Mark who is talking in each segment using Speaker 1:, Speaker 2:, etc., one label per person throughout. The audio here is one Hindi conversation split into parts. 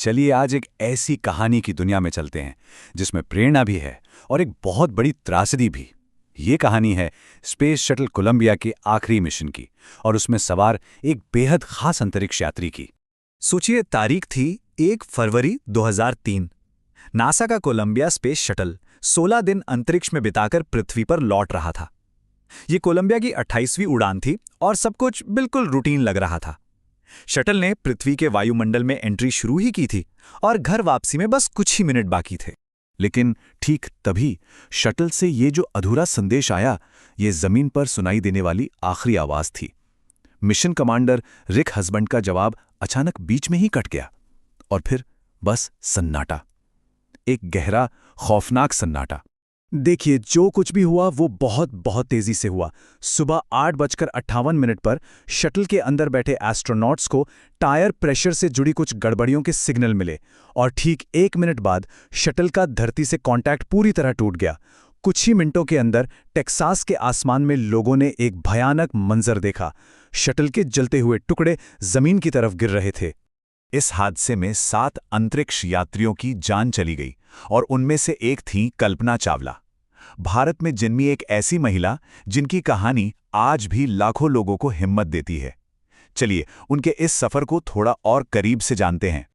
Speaker 1: चलिए आज एक ऐसी कहानी की दुनिया में चलते हैं जिसमें प्रेरणा भी है और एक बहुत बड़ी त्रासदी भी। ये कहानी है स्पेस शटल कोलंबिया के आखिरी मिशन की और उसमें सवार एक बेहद खास अंतरिक्ष यात्री की।
Speaker 2: सोचिए, तारीख थी 1 फरवरी 2003। नासा का कोलंबिया स्पेस शटल 16 दिन अंतरिक्ष में बिताकर पृथ्वी पर लौट रहा था। ये कोलंबिया की 28वीं उड़ान थी और सब कुछ बिल्कुल रूटीन लग रहा था। शटल ने पृथ्वी के वायुमंडल में एंट्री शुरू ही की थी और घर वापसी में बस कुछ ही मिनट बाकी थे।
Speaker 1: लेकिन ठीक तभी शटल से ये जो अधूरा संदेश आया, ये जमीन पर सुनाई देने वाली आखिरी आवाज थी। मिशन कमांडर रिक हस्बैंड का जवाब अचानक बीच में ही कट गया और फिर बस सन्नाटा, एक गहरा खौफनाक सन्नाटा।
Speaker 2: देखिए, जो कुछ भी हुआ वो बहुत तेजी से हुआ। सुबह 8:58 पर शटल के अंदर बैठे एस्ट्रोनॉट्स को टायर प्रेशर से जुड़ी कुछ गड़बड़ियों के सिग्नल मिले और ठीक 1 मिनट बाद शटल का धरती से कांटेक्ट पूरी तरह टूट गया। कुछ ही मिनटों के अंदर टेक्सास के आसमान में लोगों ने एक भयानक मंजर देखा। शटल के जलते हुए टुकड़े जमीन की तरफ गिर रहे थे।
Speaker 1: इस हादसे में 7 अंतरिक्ष यात्रियों की जान चली गई और उनमें से एक थी कल्पना चावला, भारत में जन्मी एक ऐसी महिला जिनकी कहानी आज भी लाखों लोगों को हिम्मत देती है। चलिए उनके इस सफर को थोड़ा और करीब से जानते हैं।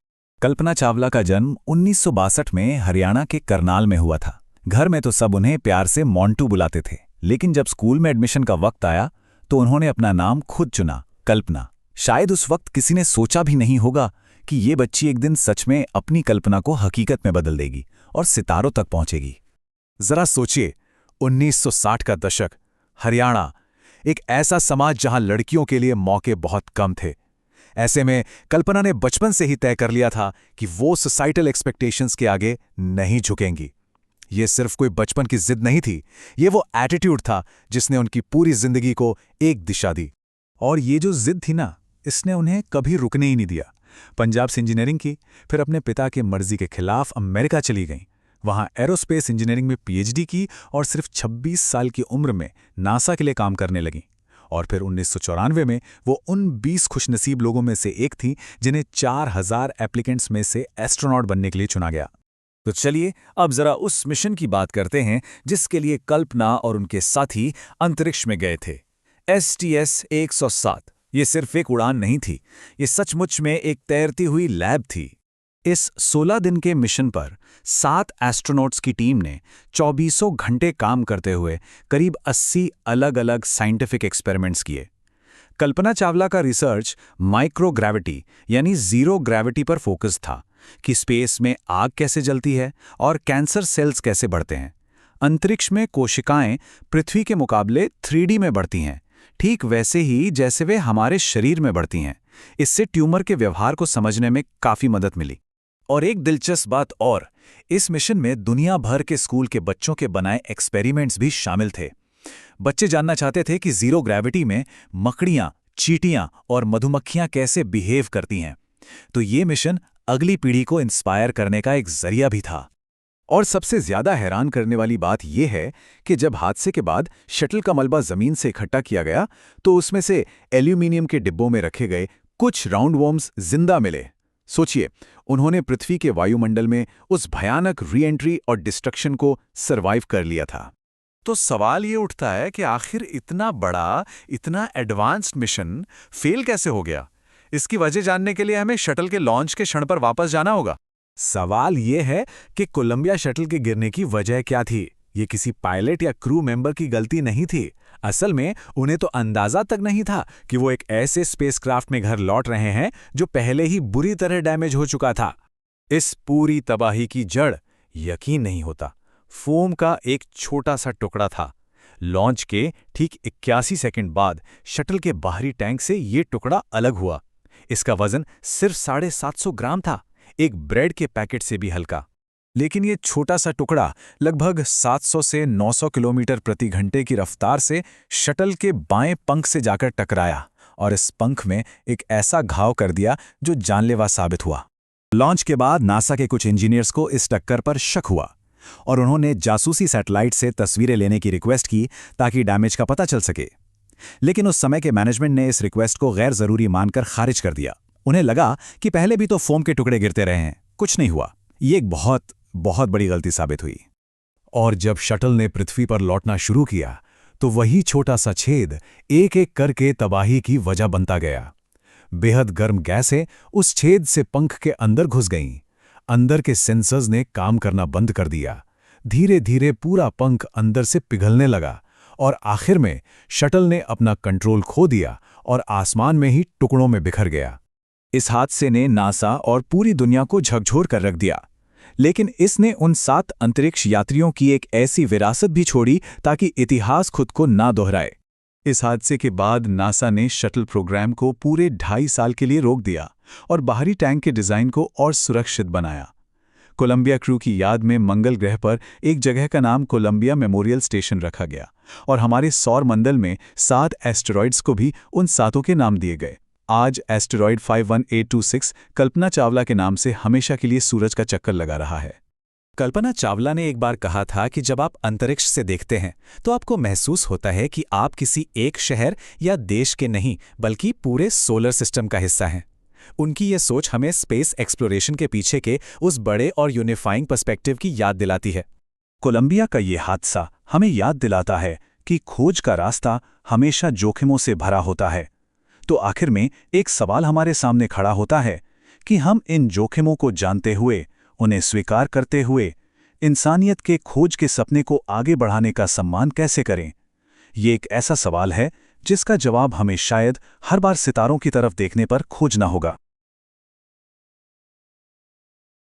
Speaker 3: कल्पना चावला का जन्म 1962 में हरियाणा के करनाल में हुआ था। घर में तो सब उन्हें प्यार से मोंटू बुलाते थे, लेकिन जब स्कूल में एडमिशन का वक्त आया तो उन्होंने अपना नाम खुद चुना, कल्पना। शायद उस वक्त किसी ने सोचा भी नहीं होगा कि ये बच्ची एक दिन सच में अपनी कल्पना को हकीकत में बदल देगी और सितारों तक पहुंचेगी।
Speaker 1: जरा सोचिए, 1960 का दशक, हरियाणा, एक ऐसा समाज जहां लड़कियों के लिए मौके बहुत कम थे। ऐसे में कल्पना ने बचपन से ही तय कर लिया था कि वो सोसाइटल एक्सपेक्टेशंस के आगे नहीं झुकेंगी। ये सिर्फ कोई बचपन की जिद नहीं थी, ये वो एटीट्यूड था जिसने उनकी पूरी जिंदगी को एक दिशा दी। और ये जो जिद थी ना, इसने उन्हें कभी रुकने ही नहीं दिया। पंजाब से इंजीनियरिंग की, फिर अपने पिता की मर्जी के खिलाफ अमेरिका चली गईं। वहां एरोस्पेस इंजीनियरिंग में पीएचडी की और सिर्फ 26 साल की उम्र में नासा के लिए काम करने लगीं। और फिर 1994 में वो उन 20 खुशनसीब लोगों में से एक थी जिन्हें 4000 एप्लीकेंट्स में से एस्ट्रोनॉट बनने के लिए चुना गया।
Speaker 3: तो चलिए अब जरा उस मिशन की बात करते हैं जिसके लिए कल्पना और उनके साथी अंतरिक्ष में गए थे। STS-107 ये सिर्फ एक उड़ान नहीं थी, ये सचमुच में एक तैरती हुई लैब थी। इस 16 दिन के मिशन पर 7 एस्ट्रोनॉट्स की टीम ने 24 घंटे काम करते हुए करीब 80 अलग अलग साइंटिफिक एक्सपेरिमेंट्स किए। कल्पना चावला का रिसर्च माइक्रोग्रेविटी यानी जीरो ग्रेविटी पर फोकस था कि स्पेस में आग कैसे जलती है और कैंसर सेल्स कैसे बढ़ते हैं। अंतरिक्ष में कोशिकाएं पृथ्वी के मुकाबले 3D में बढ़ती हैं, ठीक वैसे ही जैसे वे हमारे शरीर में बढ़ती हैं। इससे ट्यूमर के व्यवहार को समझने में काफ़ी मदद मिली। और एक दिलचस्प बात और, इस मिशन में दुनिया भर के स्कूल के बच्चों के बनाए एक्सपेरिमेंट्स भी शामिल थे। बच्चे जानना चाहते थे कि जीरो ग्रेविटी में मकड़ियाँ, चींटियाँ और मधुमक्खियाँ कैसे बिहेव करती हैं। तो ये मिशन अगली पीढ़ी को इंस्पायर करने का एक जरिया भी था। और सबसे ज्यादा हैरान करने वाली बात यह है कि जब हादसे के बाद शटल का मलबा जमीन से इकट्ठा किया गया तो उसमें से एल्यूमिनियम के डिब्बों में रखे गए कुछ राउंड वॉर्म्स जिंदा मिले। सोचिए, उन्होंने पृथ्वी के वायुमंडल में उस भयानक री एंट्री और डिस्ट्रक्शन को सरवाइव कर लिया था। तो सवाल ये उठता है कि आखिर इतना बड़ा, इतना एडवांस्ड मिशन फेल कैसे हो गया? इसकी वजह जानने के लिए हमें शटल के लॉन्च के क्षण पर वापस जाना होगा।
Speaker 2: सवाल ये है कि कोलंबिया शटल के गिरने की वजह क्या थी। ये किसी पायलट या क्रू मेंबर की गलती नहीं थी। असल में उन्हें तो अंदाजा तक नहीं था कि वो एक ऐसे स्पेसक्राफ्ट में घर लौट रहे हैं जो पहले ही बुरी तरह डैमेज हो चुका था। इस पूरी तबाही की जड़, यकीन नहीं होता, फोम का एक छोटा सा टुकड़ा था। लॉन्च के ठीक 81 सेकंड बाद शटल के बाहरी टैंक से ये टुकड़ा अलग हुआ। इसका वजन सिर्फ 750 ग्राम था, एक ब्रेड के पैकेट से भी हल्का। लेकिन ये छोटा सा टुकड़ा लगभग 700 से 900 किलोमीटर प्रति घंटे की रफ्तार से शटल के बाएं पंख से जाकर टकराया और इस पंख में एक ऐसा घाव कर दिया जो जानलेवा साबित हुआ। लॉन्च के बाद नासा के कुछ इंजीनियर्स को इस टक्कर पर शक हुआ और उन्होंने जासूसी सैटेलाइट से तस्वीरें लेने की रिक्वेस्ट की ताकि डैमेज का पता चल सके। लेकिन उस समय के मैनेजमेंट ने इस रिक्वेस्ट को गैर जरूरी मानकर खारिज कर दिया।
Speaker 1: उन्हें लगा कि पहले भी तो फोम के टुकड़े गिरते रहे हैं, कुछ नहीं हुआ। ये एक बहुत बहुत बड़ी गलती साबित हुई। और जब शटल ने पृथ्वी पर लौटना शुरू किया तो वही छोटा सा छेद एक एक करके तबाही की वजह बनता गया। बेहद गर्म गैसें उस छेद से पंख के अंदर घुस गईं। अंदर के सेंसर्स ने काम करना बंद कर दिया। धीरे धीरे पूरा पंख अंदर से पिघलने लगा और आखिर में शटल ने अपना कंट्रोल खो दिया और आसमान में ही टुकड़ों में बिखर गया।
Speaker 3: इस हादसे ने नासा और पूरी दुनिया को झकझोर कर रख दिया, लेकिन इसने उन 7 अंतरिक्ष यात्रियों की एक ऐसी विरासत भी छोड़ी ताकि इतिहास खुद को ना दोहराए।
Speaker 1: इस हादसे के बाद नासा ने शटल प्रोग्राम को पूरे 2.5 साल के लिए रोक दिया और बाहरी टैंक के डिज़ाइन को और सुरक्षित बनाया। कोलंबिया क्रू की याद में मंगल ग्रह पर एक जगह का नाम कोलंबिया मेमोरियल स्टेशन रखा गया और हमारे सौर मंडल में 7 एस्टेरॉइड्स को भी उन 7 के नाम दिए गए। आज एस्टेरॉइड 51826 कल्पना चावला के नाम से हमेशा के लिए सूरज का चक्कर लगा रहा है।
Speaker 2: कल्पना चावला ने एक बार कहा था कि जब आप अंतरिक्ष से देखते हैं तो आपको महसूस होता है कि आप किसी एक शहर या देश के नहीं बल्कि पूरे सोलर सिस्टम का हिस्सा हैं। उनकी ये सोच हमें स्पेस एक्सप्लोरेशन के पीछे के उस बड़े और यूनिफाइंग पर्सपेक्टिव की याद दिलाती है।
Speaker 1: कोलंबिया का ये हादसा हमें याद दिलाता है कि खोज का रास्ता हमेशा जोखिमों से भरा होता है। तो आखिर में एक सवाल हमारे सामने खड़ा होता है कि हम इन जोखिमों को जानते हुए, उन्हें स्वीकार करते हुए, इंसानियत के खोज के सपने को आगे बढ़ाने का सम्मान कैसे करें। ये एक ऐसा सवाल है जिसका जवाब हमें शायद हर बार सितारों की तरफ देखने पर खोजना होगा।